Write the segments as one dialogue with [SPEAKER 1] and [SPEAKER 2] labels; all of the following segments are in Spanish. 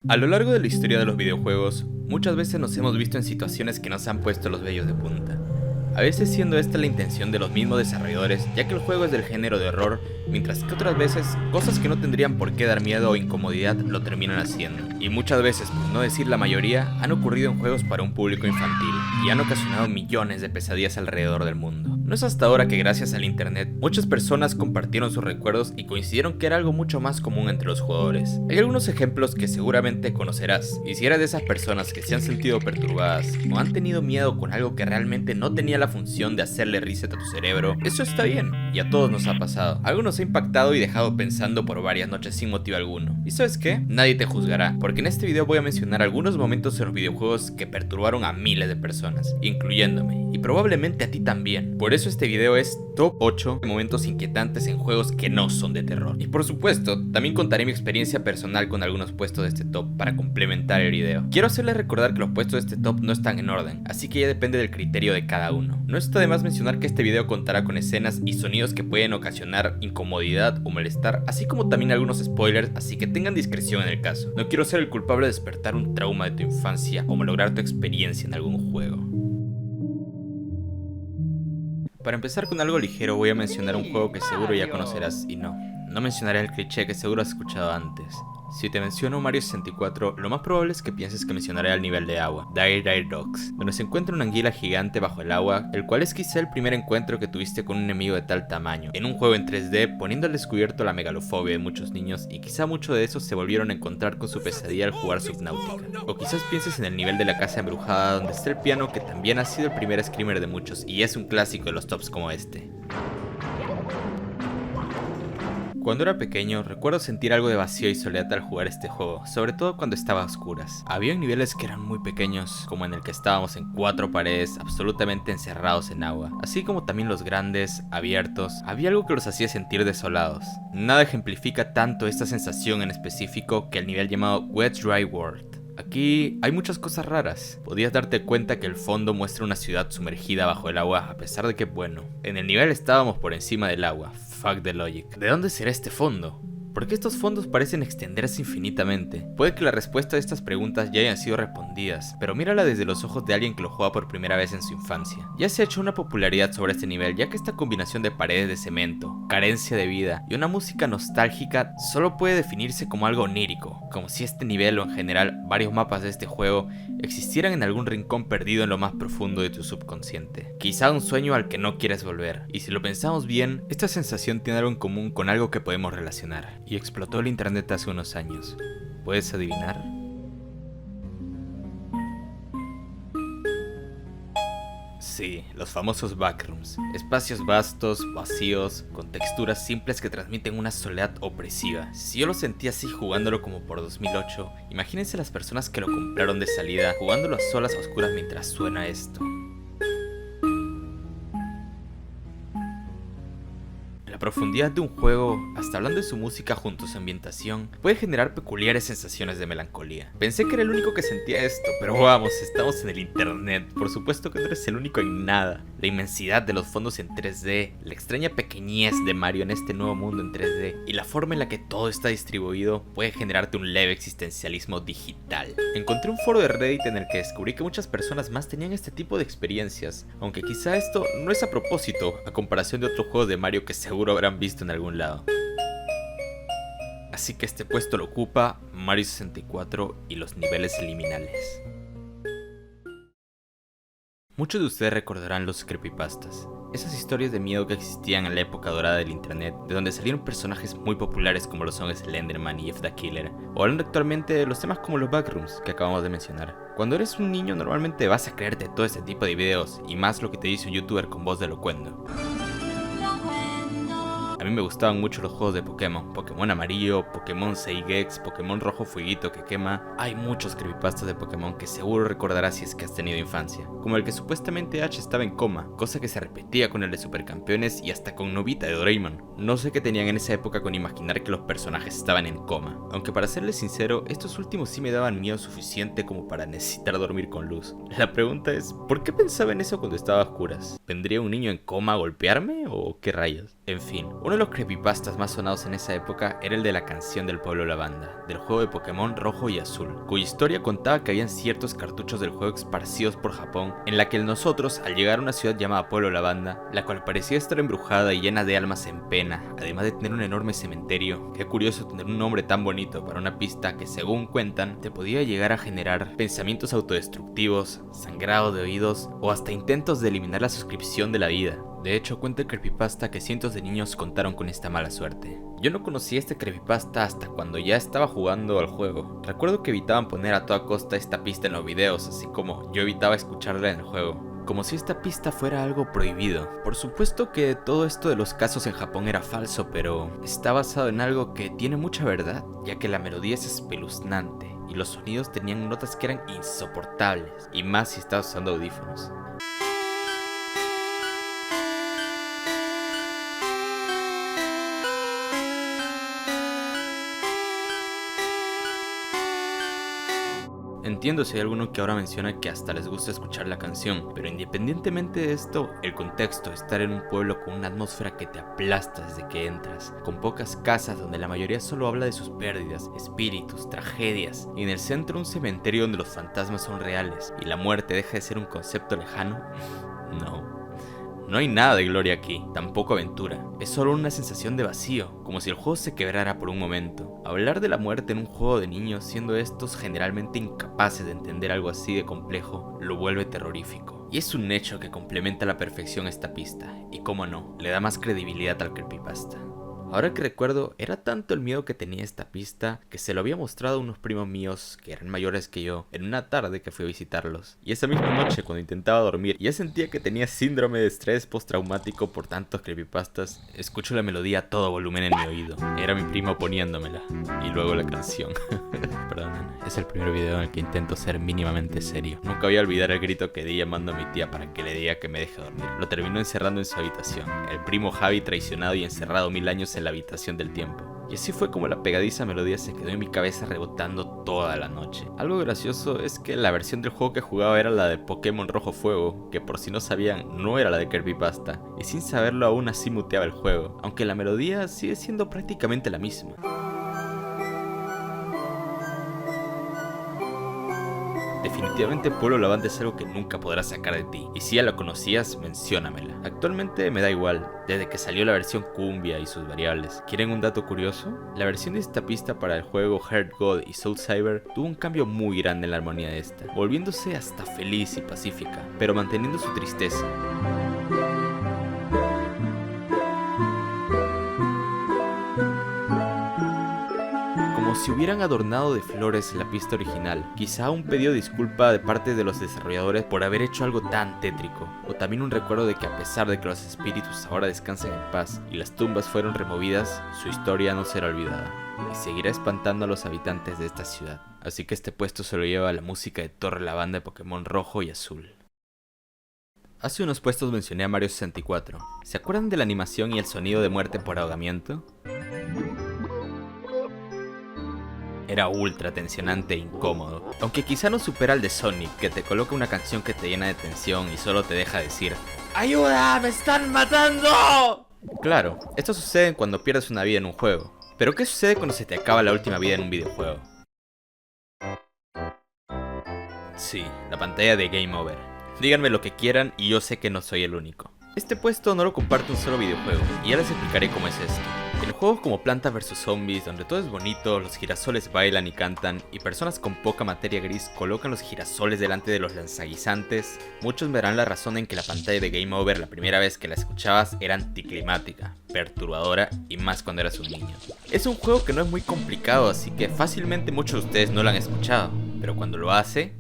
[SPEAKER 1] A lo largo de la historia de los videojuegos, muchas veces nos hemos visto en situaciones que nos han puesto los vellos de punta. A veces siendo esta la intención de los mismos desarrolladores, ya que el juego es del género de horror, mientras que otras veces, cosas que no tendrían por qué dar miedo o incomodidad lo terminan haciendo. Y muchas veces, por no decir la mayoría, han ocurrido en juegos para un público infantil, y han ocasionado millones de pesadillas alrededor del mundo. No es hasta ahora que gracias al internet, muchas personas compartieron sus recuerdos y coincidieron que era algo mucho más común entre los jugadores. Hay algunos ejemplos que seguramente conocerás, y si eres de esas personas que se han sentido perturbadas o han tenido miedo con algo que realmente no tenía la función de hacerle reset a tu cerebro, eso está bien, y a todos nos ha pasado. Algo nos ha impactado y dejado pensando por varias noches sin motivo alguno. ¿Y sabes qué? Nadie te juzgará, porque en este video voy a mencionar algunos momentos en los videojuegos que perturbaron a miles de personas, incluyéndome, y probablemente a ti también. Por eso este video es Top 8 momentos inquietantes en juegos que no son de terror. Y por supuesto, también contaré mi experiencia personal con algunos puestos de este top para complementar el video. Quiero hacerles recordar que los puestos de este top no están en orden, así que ya depende del criterio de cada uno. No está de más mencionar que este video contará con escenas y sonidos que pueden ocasionar incomodidad o malestar, así como también algunos spoilers, así que tengan discreción en el caso. No quiero ser el culpable de despertar un trauma de tu infancia o malograr tu experiencia en algún juego. Para empezar con algo ligero voy a mencionar un juego que seguro ya conocerás y no mencionaré el cliché que seguro has escuchado antes. Si te menciono Mario 64, lo más probable es que pienses que mencionaré al nivel de agua, Dire Dire Docks, donde se encuentra una anguila gigante bajo el agua, el cual es quizá el primer encuentro que tuviste con un enemigo de tal tamaño, en un juego en 3D, poniendo al descubierto la megalofobia de muchos niños, y quizá muchos de esos se volvieron a encontrar con su pesadilla al jugar Subnautica. O quizás pienses en el nivel de la casa embrujada, donde está el piano, que también ha sido el primer screamer de muchos, y es un clásico de los tops como este. Cuando era pequeño, recuerdo sentir algo de vacío y soledad al jugar este juego, sobre todo cuando estaba a oscuras. Había niveles que eran muy pequeños, como en el que estábamos en 4 paredes, absolutamente encerrados en agua, así como también los grandes, abiertos, había algo que los hacía sentir desolados. Nada ejemplifica tanto esta sensación en específico que el nivel llamado Wet Dry World. Aquí hay muchas cosas raras. Podías darte cuenta que el fondo muestra una ciudad sumergida bajo el agua, a pesar de que, bueno, en el nivel estábamos por encima del agua. Fuck the logic. ¿De dónde será este fondo? ¿Por qué estos fondos parecen extenderse infinitamente? Puede que la respuesta a estas preguntas ya hayan sido respondidas, pero mírala desde los ojos de alguien que lo juega por primera vez en su infancia. Ya se ha hecho una popularidad sobre este nivel, ya que esta combinación de paredes de cemento, carencia de vida y una música nostálgica solo puede definirse como algo onírico, como si este nivel o en general varios mapas de este juego existieran en algún rincón perdido en lo más profundo de tu subconsciente. Quizá un sueño al que no quieres volver, y si lo pensamos bien, esta sensación tiene algo en común con algo que podemos relacionar. Y explotó el internet hace unos años. ¿Puedes adivinar? Sí, los famosos backrooms. Espacios vastos, vacíos, con texturas simples que transmiten una soledad opresiva. Si yo lo sentí así jugándolo como por 2008, imagínense las personas que lo compraron de salida, jugándolo a solas a oscuras mientras suena esto. La profundidad de un juego, hasta hablando de su música junto a su ambientación, puede generar peculiares sensaciones de melancolía. Pensé que era el único que sentía esto, pero vamos, estamos en el internet, por supuesto que no eres el único en nada. La inmensidad de los fondos en 3D, la extraña pequeñez de Mario en este nuevo mundo en 3D, y la forma en la que todo está distribuido puede generarte un leve existencialismo digital. Encontré un foro de Reddit en el que descubrí que muchas personas más tenían este tipo de experiencias, aunque quizá esto no es a propósito, a comparación de otros juegos de Mario que seguro habrán visto en algún lado. Así que este puesto lo ocupa Mario 64 y los niveles liminales. Muchos de ustedes recordarán los creepypastas, esas historias de miedo que existían en la época dorada del internet, de donde salieron personajes muy populares como lo son Slenderman y Jeff the Killer, o hablando actualmente de los temas como los backrooms que acabamos de mencionar. Cuando eres un niño normalmente vas a creerte todo este tipo de videos, y más lo que te dice un youtuber con voz de locuendo. A mí me gustaban mucho los juegos de Pokémon, Pokémon amarillo, Pokémon Seigex, Pokémon rojo fueguito que quema. Hay muchos creepypastas de Pokémon que seguro recordarás si es que has tenido infancia, como el que supuestamente Ash estaba en coma, cosa que se repetía con el de Supercampeones y hasta con Nobita de Doraemon. No sé qué tenían en esa época con imaginar que los personajes estaban en coma, aunque para serles sincero, estos últimos sí me daban miedo suficiente como para necesitar dormir con luz. La pregunta es, ¿por qué pensaba en eso cuando estaba a oscuras? ¿Vendría un niño en coma a golpearme o qué rayos? En fin, uno de los creepypastas más sonados en esa época era el de la canción del Pueblo Lavanda, del juego de Pokémon Rojo y Azul, cuya historia contaba que habían ciertos cartuchos del juego esparcidos por Japón, en la que nosotros, al llegar a una ciudad llamada Pueblo Lavanda, la cual parecía estar embrujada y llena de almas en pena, además de tener un enorme cementerio. Qué curioso tener un nombre tan bonito para una pista que, según cuentan, te podía llegar a generar pensamientos autodestructivos, sangrado de oídos o hasta intentos de eliminar la suscripción de la vida. De hecho, cuenta el creepypasta que cientos de niños contaron con esta mala suerte. Yo no conocí este creepypasta hasta cuando ya estaba jugando al juego. Recuerdo que evitaban poner a toda costa esta pista en los videos, así como yo evitaba escucharla en el juego, como si esta pista fuera algo prohibido. Por supuesto que todo esto de los casos en Japón era falso, pero está basado en algo que tiene mucha verdad, ya que la melodía es espeluznante y los sonidos tenían notas que eran insoportables, y más si estabas usando audífonos. Entiendo si hay alguno que ahora menciona que hasta les gusta escuchar la canción, pero independientemente de esto, el contexto, estar en un pueblo con una atmósfera que te aplasta desde que entras, con pocas casas donde la mayoría solo habla de sus pérdidas, espíritus, tragedias, y en el centro un cementerio donde los fantasmas son reales y la muerte deja de ser un concepto lejano. No hay nada de gloria aquí, tampoco aventura. Es solo una sensación de vacío, como si el juego se quebrara por un momento. Hablar de la muerte en un juego de niños, siendo estos generalmente incapaces de entender algo así de complejo, lo vuelve terrorífico. Y es un hecho que complementa a la perfección esta pista, y cómo no, le da más credibilidad al creepypasta. Ahora que recuerdo, era tanto el miedo que tenía esta pista que se lo había mostrado a unos primos míos que eran mayores que yo en una tarde que fui a visitarlos. Y esa misma noche, cuando intentaba dormir, ya sentía que tenía síndrome de estrés postraumático por tantos creepypastas, escucho la melodía a todo volumen en mi oído. Era mi primo poniéndomela. Y luego la canción. Perdonen, es el primer video en el que intento ser mínimamente serio. Nunca voy a olvidar el grito que di llamando a mi tía para que le diga que me deje dormir. Lo terminó encerrando en su habitación. El primo Javi traicionado y encerrado 1000 años en la habitación del tiempo. Y así fue como la pegadiza melodía se quedó en mi cabeza rebotando toda la noche. Algo gracioso es que la versión del juego que jugaba era la de Pokémon Rojo Fuego, que por si no sabían no era la de creepypasta, y sin saberlo aún así muteaba el juego, aunque la melodía sigue siendo prácticamente la misma. Definitivamente Pueblo Lavanda es algo que nunca podrás sacar de ti, y si ya la conocías, menciónamela. Actualmente me da igual, desde que salió la versión cumbia y sus variables. ¿Quieren un dato curioso? La versión de esta pista para el juego Heart God y Soul Cyber tuvo un cambio muy grande en la armonía de esta, volviéndose hasta feliz y pacífica, pero manteniendo su tristeza. Como si hubieran adornado de flores la pista original, quizá un pedido de disculpa de parte de los desarrolladores por haber hecho algo tan tétrico, o también un recuerdo de que a pesar de que los espíritus ahora descansan en paz y las tumbas fueron removidas, su historia no será olvidada, y seguirá espantando a los habitantes de esta ciudad. Así que este puesto se lo lleva la música de Torre Lavanda de Pokémon Rojo y Azul. Hace unos puestos mencioné a Mario 64. ¿Se acuerdan de la animación y el sonido de muerte por ahogamiento? Era ultra tensionante e incómodo, aunque quizá no supera al de Sonic, que te coloca una canción que te llena de tensión y solo te deja decir ¡Ayuda! ¡Me están matando! Claro, esto sucede cuando pierdes una vida en un juego, pero ¿qué sucede cuando se te acaba la última vida en un videojuego? Sí, la pantalla de Game Over. Díganme lo que quieran y yo sé que no soy el único. Este puesto no lo comparte un solo videojuego, y ya les explicaré cómo es esto. En juegos como Planta vs Zombies, donde todo es bonito, los girasoles bailan y cantan, y personas con poca materia gris colocan los girasoles delante de los lanzaguisantes, muchos verán la razón en que la pantalla de Game Over la primera vez que la escuchabas era anticlimática, perturbadora y más cuando eras un niño. Es un juego que no es muy complicado, así que fácilmente muchos de ustedes no lo han escuchado, pero cuando lo hace...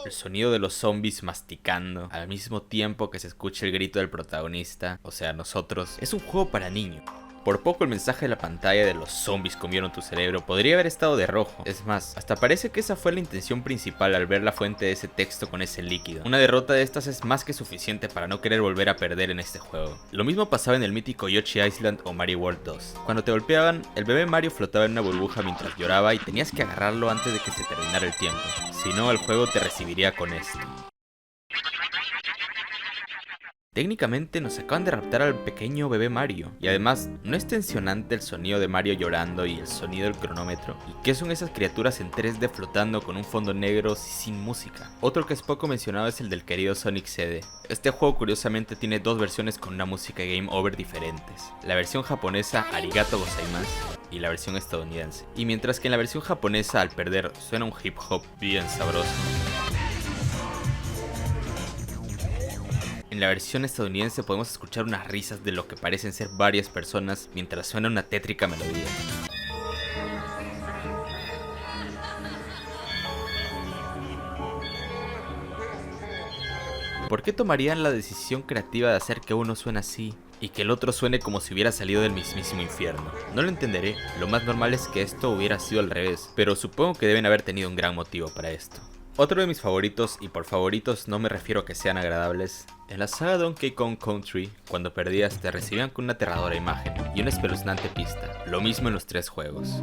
[SPEAKER 1] El sonido de los zombies masticando, al mismo tiempo que se escucha el grito del protagonista, o sea, nosotros, es un juego para niños. Por poco el mensaje de la pantalla de los zombies comieron tu cerebro podría haber estado de rojo. Es más, hasta parece que esa fue la intención principal al ver la fuente de ese texto con ese líquido. Una derrota de estas es más que suficiente para no querer volver a perder en este juego. Lo mismo pasaba en el mítico Yoshi Island o Mario World 2. Cuando te golpeaban, el bebé Mario flotaba en una burbuja mientras lloraba y tenías que agarrarlo antes de que se terminara el tiempo. Si no, el juego te recibiría con esto. Técnicamente nos acaban de raptar al pequeño bebé Mario, y además, ¿no es tensionante el sonido de Mario llorando y el sonido del cronómetro? ¿Y qué son esas criaturas en 3D flotando con un fondo negro sin música? Otro que es poco mencionado es el del querido Sonic CD. Este juego curiosamente tiene dos versiones con una música game over diferentes. La versión japonesa Arigato Gozaimasu y la versión estadounidense. Y mientras que en la versión japonesa al perder suena un hip hop bien sabroso, en la versión estadounidense podemos escuchar unas risas de lo que parecen ser varias personas mientras suena una tétrica melodía. ¿Por qué tomarían la decisión creativa de hacer que uno suene así y que el otro suene como si hubiera salido del mismísimo infierno? No lo entenderé, lo más normal es que esto hubiera sido al revés, pero supongo que deben haber tenido un gran motivo para esto. Otro de mis favoritos, y por favoritos no me refiero a que sean agradables, en la saga Donkey Kong Country, cuando perdías te recibían con una aterradora imagen y una espeluznante pista, lo mismo en los tres juegos.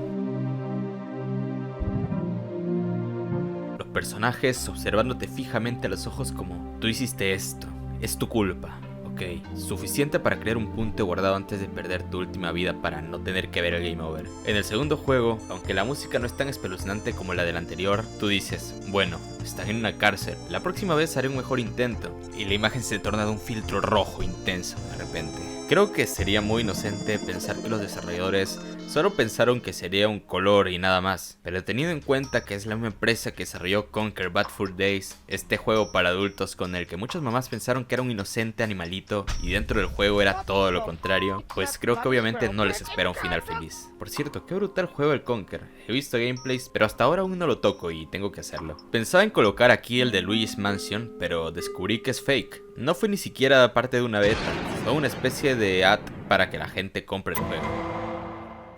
[SPEAKER 1] Los personajes observándote fijamente a los ojos como, tú hiciste esto, es tu culpa. Ok, suficiente para crear un punto guardado antes de perder tu última vida para no tener que ver el game over. En el segundo juego, aunque la música no es tan espeluznante como la del anterior, tú dices, bueno, están en una cárcel, la próxima vez haré un mejor intento, y la imagen se torna de un filtro rojo intenso de repente. Creo que sería muy inocente pensar que los desarrolladores solo pensaron que sería un color y nada más, pero teniendo en cuenta que es la misma empresa que desarrolló Conker Bad Fur Days, este juego para adultos con el que muchas mamás pensaron que era un inocente animalito y dentro del juego era todo lo contrario, pues creo que obviamente no les espera un final feliz. Por cierto, qué brutal juego el Conker, he visto gameplays, pero hasta ahora aún no lo toco y tengo que hacerlo. Pensaba en colocar aquí el de Luigi's Mansion, pero descubrí que es fake. No fue ni siquiera parte de una beta, fue una especie de ad para que la gente compre el juego.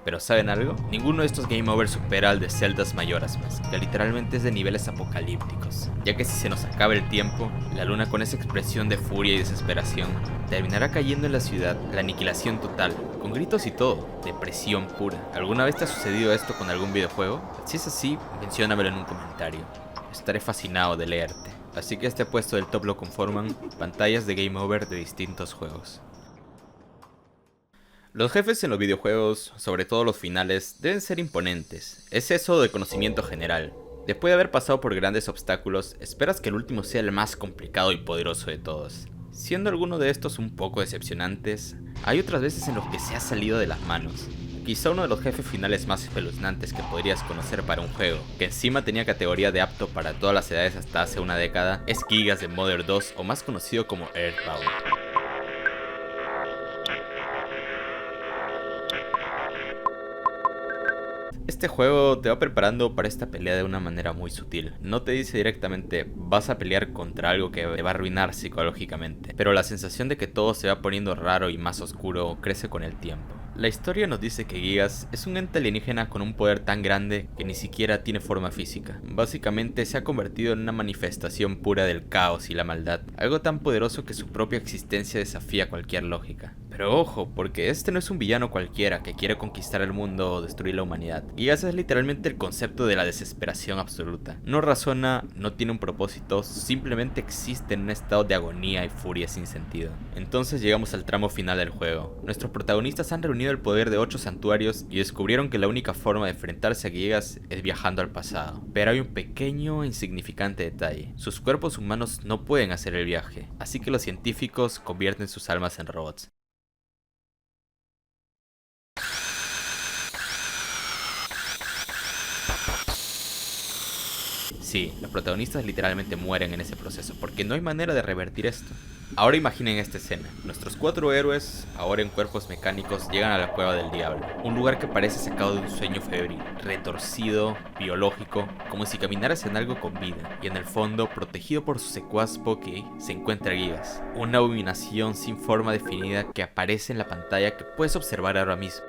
[SPEAKER 1] Pero ¿saben algo? Ninguno de estos game over supera al de Zelda's Majora's Mask, que literalmente es de niveles apocalípticos, ya que si se nos acaba el tiempo, la luna con esa expresión de furia y desesperación, terminará cayendo en la ciudad, la aniquilación total, con gritos y todo, depresión pura. ¿Alguna vez te ha sucedido esto con algún videojuego? Si es así, menciónamelo en un comentario, estaré fascinado de leerte. Así que este puesto del top lo conforman pantallas de game over de distintos juegos. Los jefes en los videojuegos, sobre todo los finales, deben ser imponentes. Es eso de conocimiento general. Después de haber pasado por grandes obstáculos, esperas que el último sea el más complicado y poderoso de todos. Siendo alguno de estos un poco decepcionantes, hay otras veces en los que se ha salido de las manos. Quizá uno de los jefes finales más espeluznantes que podrías conocer para un juego, que encima tenía categoría de apto para todas las edades hasta hace una década, es Gigas de Mother 2 o más conocido como Earthbound. Este juego te va preparando para esta pelea de una manera muy sutil. No te dice directamente vas a pelear contra algo que te va a arruinar psicológicamente, pero la sensación de que todo se va poniendo raro y más oscuro crece con el tiempo. La historia nos dice que Gigas es un ente alienígena con un poder tan grande que ni siquiera tiene forma física. Básicamente se ha convertido en una manifestación pura del caos y la maldad, algo tan poderoso que su propia existencia desafía cualquier lógica. Pero ojo, porque este no es un villano cualquiera que quiere conquistar el mundo o destruir la humanidad. Gigas es literalmente el concepto de la desesperación absoluta. No razona, no tiene un propósito, simplemente existe en un estado de agonía y furia sin sentido. Entonces llegamos al tramo final del juego. Nuestros protagonistas han reunido el poder de 8 santuarios y descubrieron que la única forma de enfrentarse a Gigas es viajando al pasado. Pero hay un pequeño e insignificante detalle. Sus cuerpos humanos no pueden hacer el viaje, así que los científicos convierten sus almas en robots. Sí, los protagonistas literalmente mueren en ese proceso, porque no hay manera de revertir esto. Ahora imaginen esta escena. Nuestros 4 héroes, ahora en cuerpos mecánicos, llegan a la cueva del diablo. Un lugar que parece sacado de un sueño febril, retorcido, biológico, como si caminaras en algo con vida. Y en el fondo, protegido por su secuaz Poki, se encuentra Gigas, una abominación sin forma definida que aparece en la pantalla que puedes observar ahora mismo.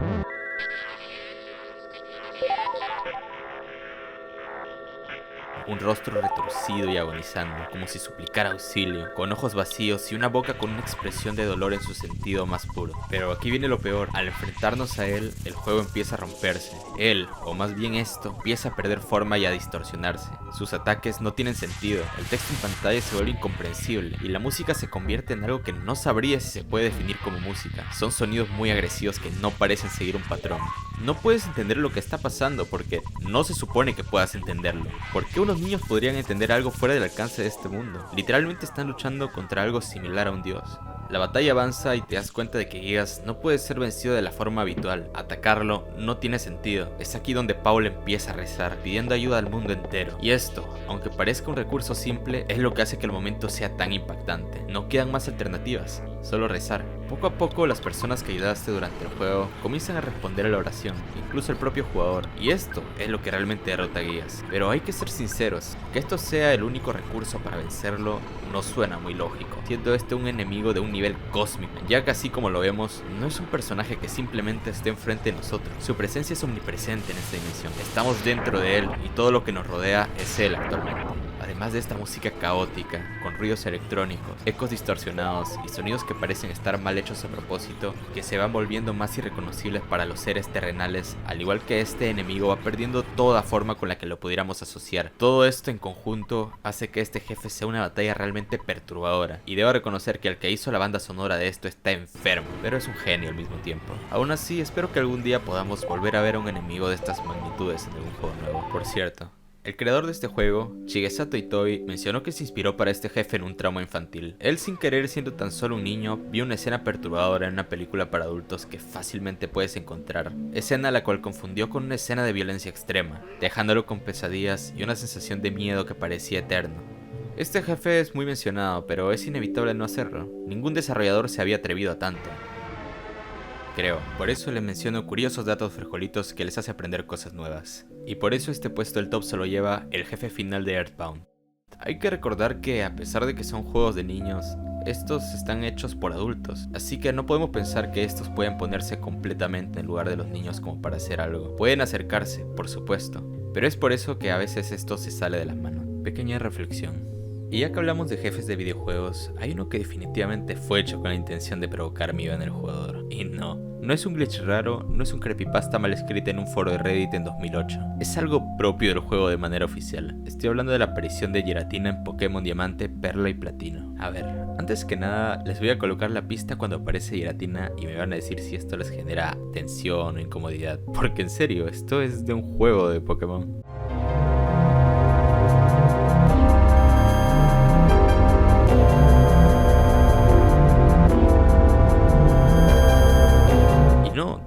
[SPEAKER 1] un rostro retorcido y agonizando, como si suplicara auxilio, con ojos vacíos y una boca con una expresión de dolor en su sentido más puro. Pero aquí viene lo peor: al enfrentarnos a él, el juego empieza a romperse. Él, o más bien esto, empieza a perder forma y a distorsionarse. Sus ataques no tienen sentido, el texto en pantalla se vuelve incomprensible y la música se convierte en algo que no sabría si se puede definir como música. Son sonidos muy agresivos que no parecen seguir un patrón. No puedes entender lo que está pasando porque no se supone que puedas entenderlo. ¿Por qué unos niños podrían entender algo fuera del alcance de este mundo? Literalmente están luchando contra algo similar a un dios. La batalla avanza y te das cuenta de que Gigas no puede ser vencido de la forma habitual. Atacarlo no tiene sentido. Es aquí donde Paul empieza a rezar, pidiendo ayuda al mundo entero. Y esto, aunque parezca un recurso simple, es lo que hace que el momento sea tan impactante. No quedan más alternativas, solo rezar. Poco a poco las personas que ayudaste durante el juego comienzan a responder a la oración, incluso el propio jugador. Y esto es lo que realmente derrota a Gigas. Pero hay que ser sinceros, que esto sea el único recurso para vencerlo no suena muy lógico, siendo este un enemigo de un nivel cósmico, ya que así como lo vemos, no es un personaje que simplemente esté enfrente de nosotros. Su presencia es omnipresente en esta dimensión, estamos dentro de él y todo lo que nos rodea es él actualmente. Además de esta música caótica, con ruidos electrónicos, ecos distorsionados y sonidos que parecen estar mal hechos a propósito, que se van volviendo más irreconocibles para los seres terrenales, al igual que este enemigo va perdiendo toda forma con la que lo pudiéramos asociar. Todo esto en conjunto hace que este jefe sea una batalla realmente perturbadora, y debo reconocer que el que hizo la banda sonora de esto está enfermo, pero es un genio al mismo tiempo. Aún así, espero que algún día podamos volver a ver a un enemigo de estas magnitudes en algún juego nuevo. Por cierto, el creador de este juego, Shigesato Itoi, mencionó que se inspiró para este jefe en un trauma infantil. Él, sin querer, siendo tan solo un niño, vio una escena perturbadora en una película para adultos que fácilmente puedes encontrar, escena la cual confundió con una escena de violencia extrema, dejándolo con pesadillas y una sensación de miedo que parecía eterno. Este jefe es muy mencionado, pero es inevitable no hacerlo. Ningún desarrollador se había atrevido a tanto, creo. Por eso les menciono curiosos datos frijolitos que les hace aprender cosas nuevas. Y por eso este puesto del top se lo lleva el jefe final de Earthbound. Hay que recordar que a pesar de que son juegos de niños, estos están hechos por adultos, así que no podemos pensar que estos pueden ponerse completamente en lugar de los niños como para hacer algo. Pueden acercarse, por supuesto, pero es por eso que a veces esto se sale de las manos. Pequeña reflexión. Y ya que hablamos de jefes de videojuegos, hay uno que definitivamente fue hecho con la intención de provocar miedo en el jugador. Y no es un glitch raro, no es un creepypasta mal escrita en un foro de Reddit en 2008. Es algo propio del juego de manera oficial. Estoy hablando de la aparición de Giratina en Pokémon Diamante, Perla y Platino. A ver, antes que nada les voy a colocar la pista cuando aparece Giratina y me van a decir si esto les genera tensión o incomodidad. Porque en serio, esto es de un juego de Pokémon.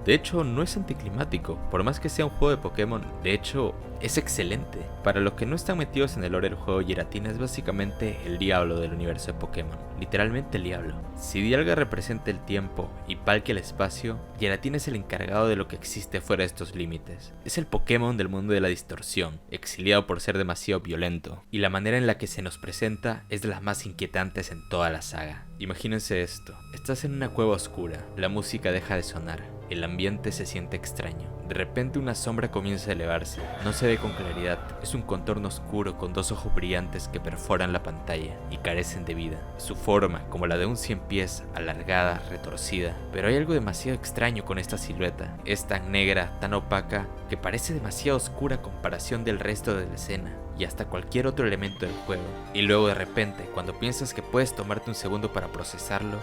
[SPEAKER 1] De hecho, no es anticlimático, por más que sea un juego de Pokémon, de hecho, es excelente. Para los que no están metidos en el lore del juego, Giratina es básicamente el diablo del universo de Pokémon, literalmente el diablo. Si Dialga representa el tiempo y Palkia el espacio, Giratina es el encargado de lo que existe fuera de estos límites. Es el Pokémon del mundo de la distorsión, exiliado por ser demasiado violento, y la manera en la que se nos presenta es de las más inquietantes en toda la saga. Imagínense esto, estás en una cueva oscura, la música deja de sonar, el ambiente se siente extraño. De repente una sombra comienza a elevarse, no se ve con claridad, es un contorno oscuro con dos ojos brillantes que perforan la pantalla y carecen de vida. Su forma, como la de un 100 pies, alargada, retorcida, pero hay algo demasiado extraño con esta silueta. Es tan negra, tan opaca, que parece demasiado oscura a comparación del resto de la escena y hasta cualquier otro elemento del juego. Y luego de repente, cuando piensas que puedes tomarte un segundo para procesarlo,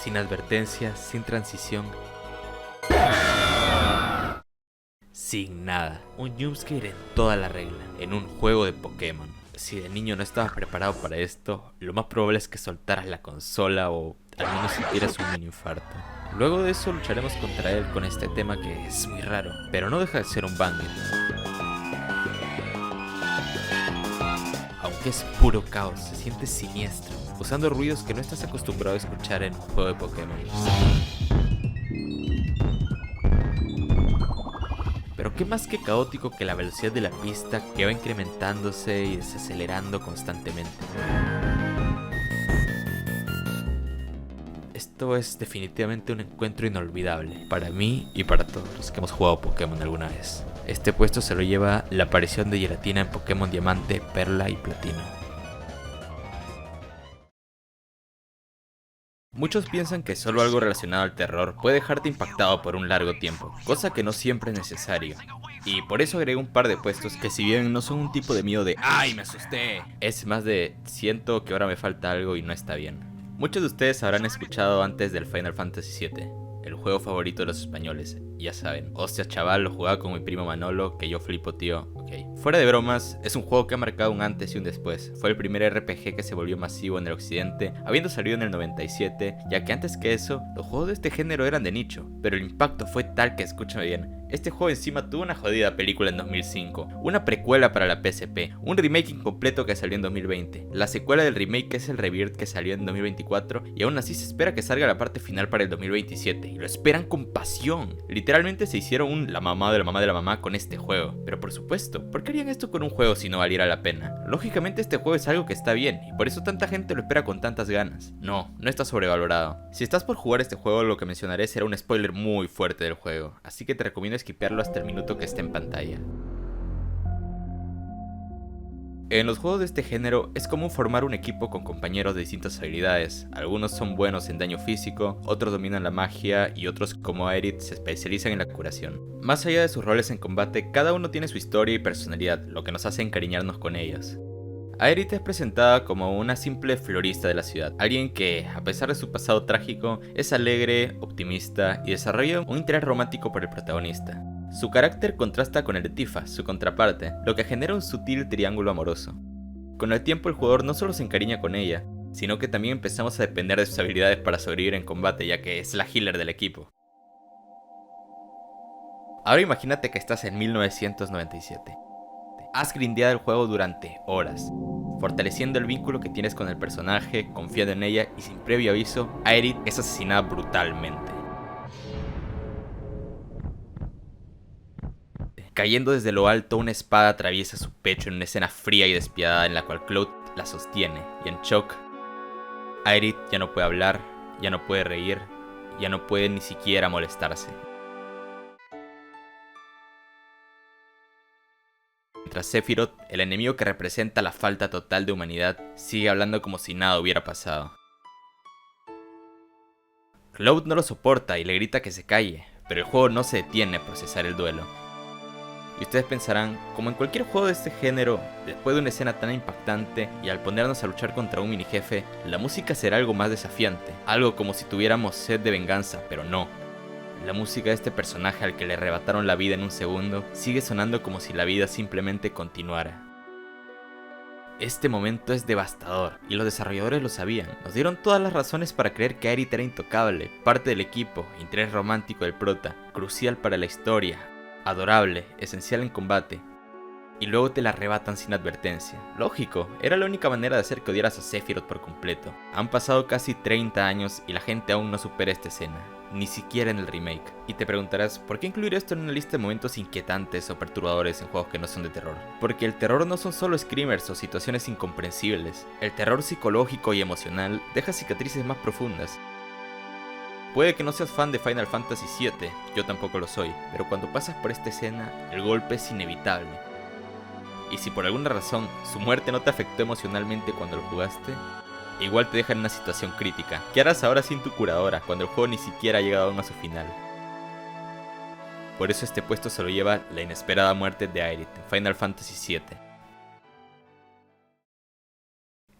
[SPEAKER 1] sin advertencia, sin transición, sin nada, un jumpscare en toda la regla, en un juego de Pokémon. Si de niño no estabas preparado para esto, lo más probable es que soltaras la consola o al menos sintieras un mini infarto. Luego de eso lucharemos contra él con este tema que es muy raro, pero no deja de ser un banger. Aunque es puro caos, se siente siniestro, usando ruidos que no estás acostumbrado a escuchar en un juego de Pokémon. Pero qué más que caótico que la velocidad de la pista que va incrementándose y desacelerando constantemente. Esto es definitivamente un encuentro inolvidable para mí y para todos los que hemos jugado Pokémon alguna vez. Este puesto se lo lleva la aparición de Giratina en Pokémon Diamante, Perla y Platino. Muchos piensan que solo algo relacionado al terror puede dejarte impactado por un largo tiempo, cosa que no siempre es necesario. Y por eso agregué un par de puestos que, si bien no son un tipo de miedo de ¡ay, me asusté!, es más de siento que ahora me falta algo y no está bien. Muchos de ustedes habrán escuchado antes del Final Fantasy VII, el juego favorito de los españoles, ya saben. Hostia chaval, lo jugaba con mi primo Manolo, que yo flipo tío, ok. Fuera de bromas, es un juego que ha marcado un antes y un después. Fue el primer RPG que se volvió masivo en el occidente, habiendo salido en el 97, ya que antes que eso, los juegos de este género eran de nicho. Pero el impacto fue tal que, escúchame bien, este juego encima tuvo una jodida película en 2005, una precuela para la PSP, un remake incompleto que salió en 2020, la secuela del remake que es el Rebirth que salió en 2024, y aún así se espera que salga la parte final para el 2027, y lo esperan con pasión. Literalmente se hicieron la mamá de la mamá de la mamá con este juego. Pero por supuesto, ¿por qué harían esto con un juego si no valiera la pena? Lógicamente este juego es algo que está bien, y por eso tanta gente lo espera con tantas ganas. No está sobrevalorado. Si estás por jugar este juego, lo que mencionaré será un spoiler muy fuerte del juego, así que te recomiendo skipearlo hasta el minuto que esté en pantalla. En los juegos de este género es común formar un equipo con compañeros de distintas habilidades. Algunos son buenos en daño físico, otros dominan la magia y otros, como Aerith, se especializan en la curación. Más allá de sus roles en combate, cada uno tiene su historia y personalidad, lo que nos hace encariñarnos con ellos. Aerith es presentada como una simple florista de la ciudad, alguien que, a pesar de su pasado trágico, es alegre, optimista y desarrolla un interés romántico por el protagonista. Su carácter contrasta con el de Tifa, su contraparte, lo que genera un sutil triángulo amoroso. Con el tiempo el jugador no solo se encariña con ella, sino que también empezamos a depender de sus habilidades para sobrevivir en combate, ya que es la healer del equipo. Ahora imagínate que estás en 1997. Has grindeado el juego durante horas, fortaleciendo el vínculo que tienes con el personaje, confiando en ella, y sin previo aviso, Aerith es asesinada brutalmente. Cayendo desde lo alto, una espada atraviesa su pecho en una escena fría y despiadada en la cual Cloud la sostiene, y en shock, Aerith ya no puede hablar, ya no puede reír, ya no puede ni siquiera molestarse. Mientras Sephiroth, el enemigo que representa la falta total de humanidad, sigue hablando como si nada hubiera pasado. Cloud no lo soporta y le grita que se calle, pero el juego no se detiene a procesar el duelo. Y ustedes pensarán, como en cualquier juego de este género, después de una escena tan impactante y al ponernos a luchar contra un mini jefe, la música será algo más desafiante, algo como si tuviéramos sed de venganza, pero no. La música de este personaje al que le arrebataron la vida en un segundo, sigue sonando como si la vida simplemente continuara. Este momento es devastador, y los desarrolladores lo sabían. Nos dieron todas las razones para creer que Aerith era intocable, parte del equipo, interés romántico del prota, crucial para la historia, adorable, esencial en combate, y luego te la arrebatan sin advertencia. Lógico, era la única manera de hacer que odiaras a Sephiroth por completo. Han pasado casi 30 años y la gente aún no supera esta escena, ni siquiera en el remake. Y te preguntarás, ¿por qué incluir esto en una lista de momentos inquietantes o perturbadores en juegos que no son de terror? Porque el terror no son solo screamers o situaciones incomprensibles. El terror psicológico y emocional deja cicatrices más profundas. Puede que no seas fan de Final Fantasy VII, yo tampoco lo soy, pero cuando pasas por esta escena, el golpe es inevitable. Y si por alguna razón su muerte no te afectó emocionalmente cuando lo jugaste, igual te deja en una situación crítica. ¿Qué harás ahora sin tu curadora, cuando el juego ni siquiera ha llegado aún a su final? Por eso este puesto se lo lleva la inesperada muerte de Aerith en Final Fantasy VII.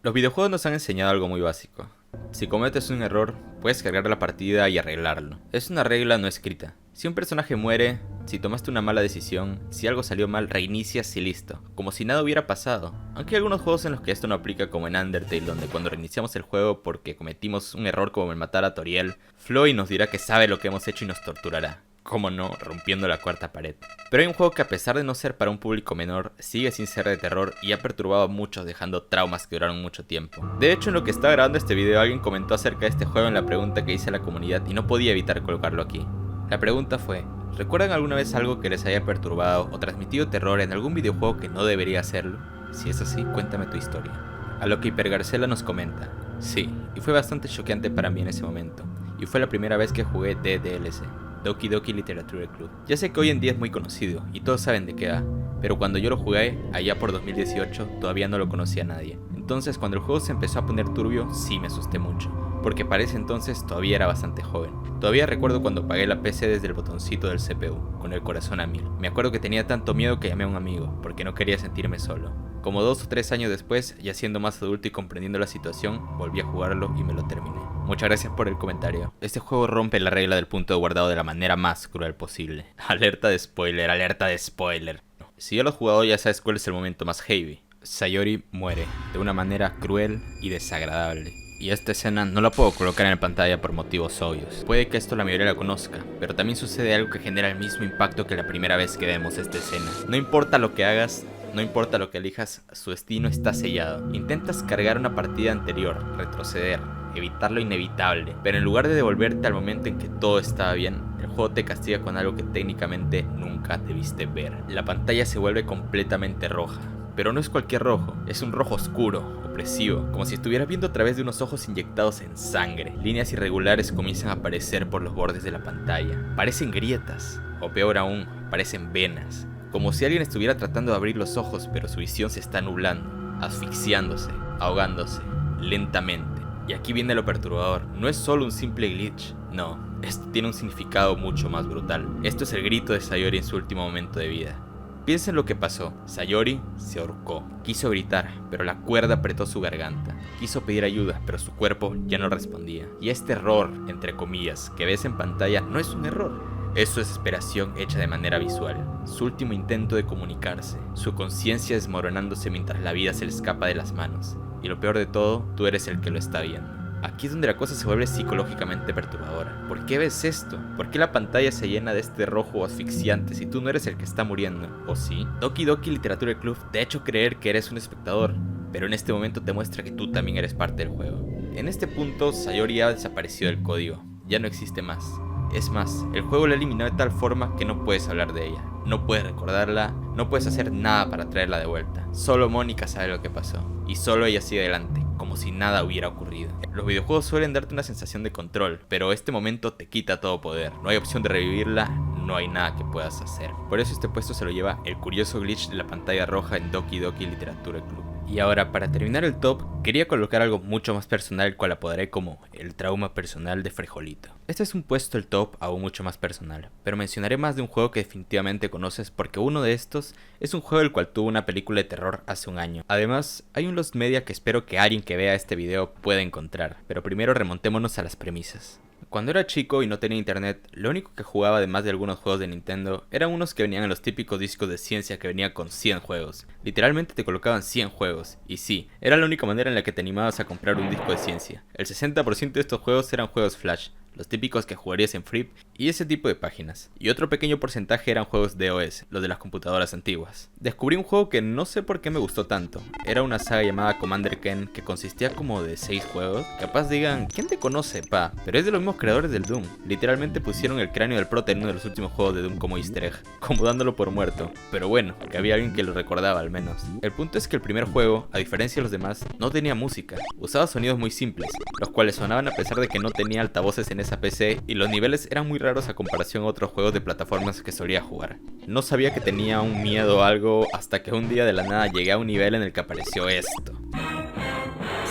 [SPEAKER 1] Los videojuegos nos han enseñado algo muy básico. Si cometes un error, puedes cargar la partida y arreglarlo. Es una regla no escrita. Si un personaje muere, si tomaste una mala decisión, si algo salió mal, reinicias y listo, como si nada hubiera pasado. Aunque hay algunos juegos en los que esto no aplica, como en Undertale, donde cuando reiniciamos el juego porque cometimos un error como el matar a Toriel, Floyd nos dirá que sabe lo que hemos hecho y nos torturará. Cómo no, rompiendo la cuarta pared. Pero hay un juego que, a pesar de no ser para un público menor, sigue sin ser de terror y ha perturbado a muchos, dejando traumas que duraron mucho tiempo. De hecho, en lo que estaba grabando este video, alguien comentó acerca de este juego en la pregunta que hice a la comunidad y no podía evitar colocarlo aquí. La pregunta fue: ¿recuerdan alguna vez algo que les haya perturbado o transmitido terror en algún videojuego que no debería hacerlo? Si es así, cuéntame tu historia. A lo que Hipergarcela nos comenta: sí, y fue bastante choqueante para mí en ese momento, y fue la primera vez que jugué DDLC. Doki Doki Literature Club. Ya sé que hoy en día es muy conocido y todos saben de qué va, pero cuando yo lo jugué, allá por 2018, todavía no lo conocía nadie. Entonces cuando el juego se empezó a poner turbio, sí me asusté mucho, porque para ese entonces todavía era bastante joven. Todavía recuerdo cuando apagué la PC desde el botoncito del CPU, con el corazón a 1000. Me acuerdo que tenía tanto miedo que llamé a un amigo, porque no quería sentirme solo. Como 2 o 3 años después, ya siendo más adulto y comprendiendo la situación, volví a jugarlo y me lo terminé. Muchas gracias por el comentario. Este juego rompe la regla del punto de guardado de la manera más cruel posible. Alerta de spoiler, alerta de spoiler. Si ya lo has jugado ya sabes cuál es el momento más heavy. Sayori muere, de una manera cruel y desagradable. Y esta escena no la puedo colocar en pantalla por motivos obvios. Puede que esto la mayoría la conozca, pero también sucede algo que genera el mismo impacto que la primera vez que vemos esta escena. No importa lo que hagas, no importa lo que elijas, su destino está sellado. Intentas cargar una partida anterior, retroceder, evitar lo inevitable, pero en lugar de devolverte al momento en que todo estaba bien, el juego te castiga con algo que técnicamente nunca debiste ver. La pantalla se vuelve completamente roja. Pero no es cualquier rojo, es un rojo oscuro, opresivo, como si estuvieras viendo a través de unos ojos inyectados en sangre. Líneas irregulares comienzan a aparecer por los bordes de la pantalla. Parecen grietas, o peor aún, parecen venas. Como si alguien estuviera tratando de abrir los ojos, pero su visión se está nublando, asfixiándose, ahogándose, lentamente. Y aquí viene lo perturbador, no es solo un simple glitch, no, esto tiene un significado mucho más brutal. Esto es el grito de Sayori en su último momento de vida. Piensa en lo que pasó. Sayori se ahorcó. Quiso gritar, pero la cuerda apretó su garganta. Quiso pedir ayuda, pero su cuerpo ya no respondía. Y este error, entre comillas, que ves en pantalla no es un error. Es su desesperación hecha de manera visual. Su último intento de comunicarse. Su conciencia desmoronándose mientras la vida se le escapa de las manos. Y lo peor de todo, tú eres el que lo está viendo. Aquí es donde la cosa se vuelve psicológicamente perturbadora. ¿Por qué ves esto? ¿Por qué la pantalla se llena de este rojo asfixiante si tú no eres el que está muriendo? ¿O sí? Doki Doki Literature Club te ha hecho creer que eres un espectador, pero en este momento te muestra que tú también eres parte del juego. En este punto, Sayori ha desaparecido del código. Ya no existe más. Es más, el juego la eliminó de tal forma que no puedes hablar de ella. No puedes recordarla, no puedes hacer nada para traerla de vuelta. Solo Mónica sabe lo que pasó. Y solo ella sigue adelante, como si nada hubiera ocurrido. Los videojuegos suelen darte una sensación de control, pero este momento te quita todo poder. No hay opción de revivirla, no hay nada que puedas hacer. Por eso este puesto se lo lleva el curioso glitch de la pantalla roja en Doki Doki Literature Club. Y ahora, para terminar el top, quería colocar algo mucho más personal, el cual apodaré como el trauma personal de Frejolito. Este es un puesto del top aún mucho más personal, pero mencionaré más de un juego que definitivamente conoces porque uno de estos es un juego el cual tuvo una película de terror hace un año. Además, hay un Lost Media que espero que alguien que vea este video pueda encontrar, pero primero remontémonos a las premisas. Cuando era chico y no tenía internet, lo único que jugaba además de algunos juegos de Nintendo eran unos que venían en los típicos discos de ciencia que venían con 100 juegos. Literalmente te colocaban 100 juegos, y sí, era la única manera en la que te animabas a comprar un disco de ciencia. El 60% de estos juegos eran juegos Flash, los típicos que jugarías en Flip y ese tipo de páginas. Y otro pequeño porcentaje eran juegos DOS, los de las computadoras antiguas. Descubrí un juego que no sé por qué me gustó tanto. Era una saga llamada Commander Ken que consistía como de 6 juegos. Capaz digan, ¿quién te conoce, pa? Pero es de los mismos creadores del Doom. Literalmente pusieron el cráneo del prota en uno de los últimos juegos de Doom como easter egg, como dándolo por muerto. Pero bueno, que había alguien que lo recordaba al menos. El punto es que el primer juego, a diferencia de los demás, no tenía música. Usaba sonidos muy simples, los cuales sonaban a pesar de que no tenía altavoces en esa PC y los niveles eran muy raros a comparación a otros juegos de plataformas que solía jugar. No sabía que tenía un miedo o algo hasta que un día de la nada llegué a un nivel en el que apareció esto.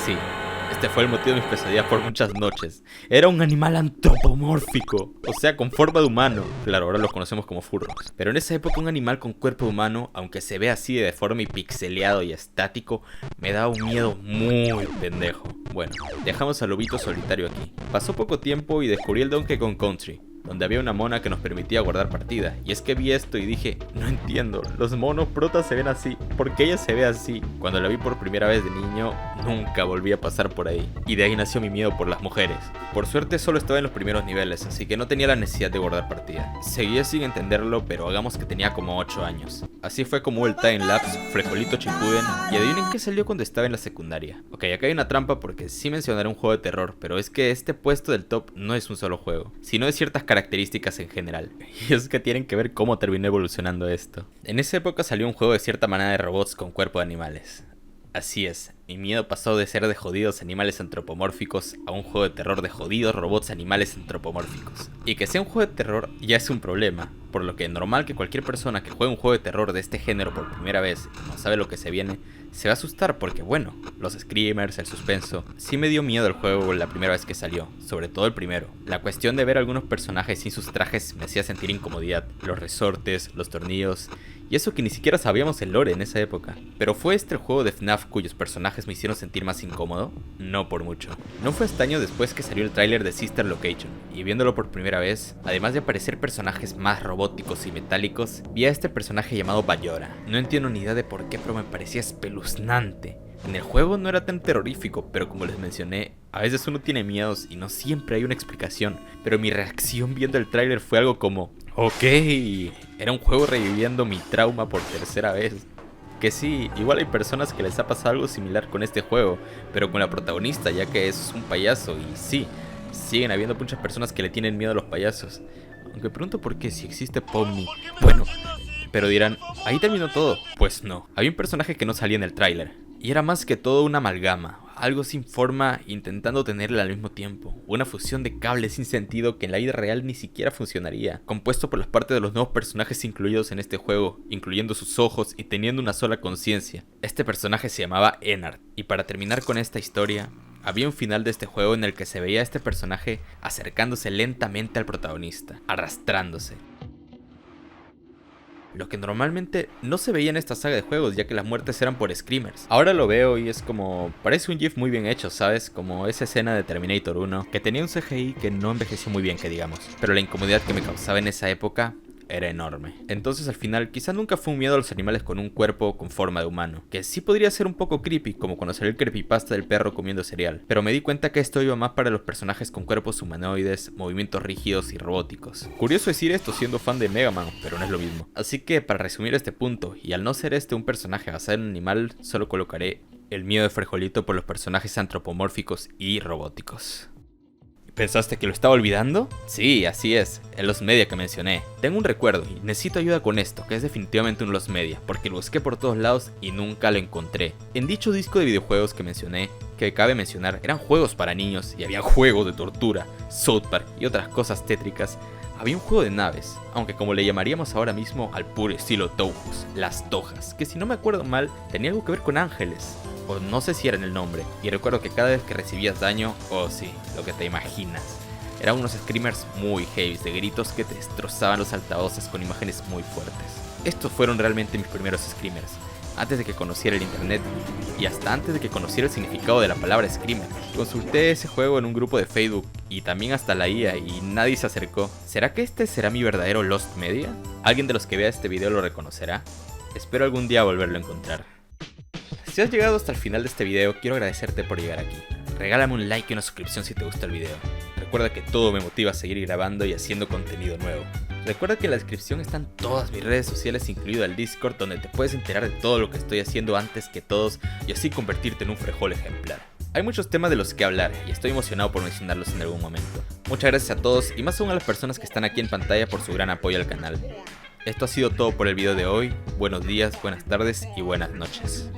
[SPEAKER 1] Sí, este fue el motivo de mis pesadillas por muchas noches. Era un animal antropomórfico, o sea, con forma de humano. Claro, ahora los conocemos como furros. Pero en esa época un animal con cuerpo humano, aunque se ve así de deforme y pixeleado y estático, me daba un miedo muy pendejo. Bueno, dejamos al lobito solitario aquí. Pasó poco tiempo y descubrí el Donkey Kong Country, donde había una mona que nos permitía guardar partida. Y es que vi esto y dije, no entiendo, los monos protas se ven así, ¿por qué ella se ve así? Cuando la vi por primera vez de niño, nunca volví a pasar por ahí. Y de ahí nació mi miedo por las mujeres. Por suerte solo estaba en los primeros niveles, así que no tenía la necesidad de guardar partida. Seguía sin entenderlo, pero hagamos que tenía como 8 años. Así fue como el timelapse, Frejolito Shippuden, y adivinen qué salió cuando estaba en la secundaria. Ok, acá hay una trampa porque sí mencionaré un juego de terror, pero es que este puesto del top no es un solo juego, sino de ciertas características en general. Y es que tienen que ver cómo terminó evolucionando esto. En esa época salió un juego de cierta manera de robots con cuerpo de animales. Así es, mi miedo pasó de ser de jodidos animales antropomórficos a un juego de terror de jodidos robots animales antropomórficos. Y que sea un juego de terror ya es un problema, por lo que es normal que cualquier persona que juegue un juego de terror de este género por primera vez y no sabe lo que se viene, se va a asustar porque bueno, los screamers, el suspenso. Sí me dio miedo el juego la primera vez que salió, sobre todo el primero. La cuestión de ver a algunos personajes sin sus trajes me hacía sentir incomodidad, los resortes, los tornillos, y eso que ni siquiera sabíamos el lore en esa época. Pero ¿fue este el juego de FNAF cuyos personajes me hicieron sentir más incómodo? No por mucho. No fue hasta años después que salió el tráiler de Sister Location, y viéndolo por primera vez, además de aparecer personajes más robóticos y metálicos, vi a este personaje llamado Bayora. No entiendo ni idea de por qué, pero me parecía espeluznante. En el juego no era tan terrorífico, pero como les mencioné, a veces uno tiene miedos y no siempre hay una explicación. Pero mi reacción viendo el tráiler fue algo como: ok, era un juego reviviendo mi trauma por tercera vez. Que sí, igual hay personas que les ha pasado algo similar con este juego, pero con la protagonista, ya que es un payaso. Y sí, siguen habiendo muchas personas que le tienen miedo a los payasos. Aunque pregunto por qué, si existe Pomni. Bueno, pero dirán, ¿ahí terminó todo? Pues no, había un personaje que no salía en el tráiler, y era más que todo una amalgama, algo sin forma intentando tenerla al mismo tiempo. Una fusión de cables sin sentido que en la vida real ni siquiera funcionaría, compuesto por las partes de los nuevos personajes incluidos en este juego, incluyendo sus ojos y teniendo una sola conciencia. Este personaje se llamaba Ennard, y para terminar con esta historia, había un final de este juego en el que se veía a este personaje acercándose lentamente al protagonista, arrastrándose. Lo que normalmente no se veía en esta saga de juegos, ya que las muertes eran por screamers. Ahora lo veo y es como, parece un GIF muy bien hecho, ¿sabes? Como esa escena de Terminator 1, que tenía un CGI que no envejeció muy bien, que digamos. Pero la incomodidad que me causaba en esa época era enorme. Entonces al final quizá nunca fue un miedo a los animales con un cuerpo con forma de humano, que sí podría ser un poco creepy, como cuando salió el creepypasta del perro comiendo cereal, pero me di cuenta que esto iba más para los personajes con cuerpos humanoides, movimientos rígidos y robóticos. Curioso decir esto siendo fan de Mega Man, pero no es lo mismo. Así que para resumir este punto, y al no ser este un personaje basado en un animal, solo colocaré el miedo de Frijolito por los personajes antropomórficos y robóticos. ¿Pensaste que lo estaba olvidando? Sí, así es, el Lost Media que mencioné. Tengo un recuerdo y necesito ayuda con esto, que es definitivamente un Lost Media, porque lo busqué por todos lados y nunca lo encontré. En dicho disco de videojuegos que mencioné, que cabe mencionar, eran juegos para niños y había juegos de tortura, South Park y otras cosas tétricas. Había un juego de naves, aunque como le llamaríamos ahora mismo al puro estilo Touhous, las Tojas, que si no me acuerdo mal, tenía algo que ver con ángeles, o no sé si era en el nombre, y recuerdo que cada vez que recibías daño, oh sí, lo que te imaginas, eran unos screamers muy heavy, de gritos que te destrozaban los altavoces con imágenes muy fuertes. Estos fueron realmente mis primeros screamers, antes de que conociera el internet y hasta antes de que conociera el significado de la palabra screamer. Consulté ese juego en un grupo de Facebook y también hasta la IA y nadie se acercó. ¿Será que este será mi verdadero Lost Media? ¿Alguien de los que vea este video lo reconocerá? Espero algún día volverlo a encontrar. Si has llegado hasta el final de este video, quiero agradecerte por llegar aquí. Regálame un like y una suscripción si te gusta el video. Recuerda que todo me motiva a seguir grabando y haciendo contenido nuevo. Recuerda que en la descripción están todas mis redes sociales, incluido el Discord, donde te puedes enterar de todo lo que estoy haciendo antes que todos y así convertirte en un frejol ejemplar. Hay muchos temas de los que hablar y estoy emocionado por mencionarlos en algún momento. Muchas gracias a todos y más aún a las personas que están aquí en pantalla por su gran apoyo al canal. Esto ha sido todo por el video de hoy. Buenos días, buenas tardes y buenas noches.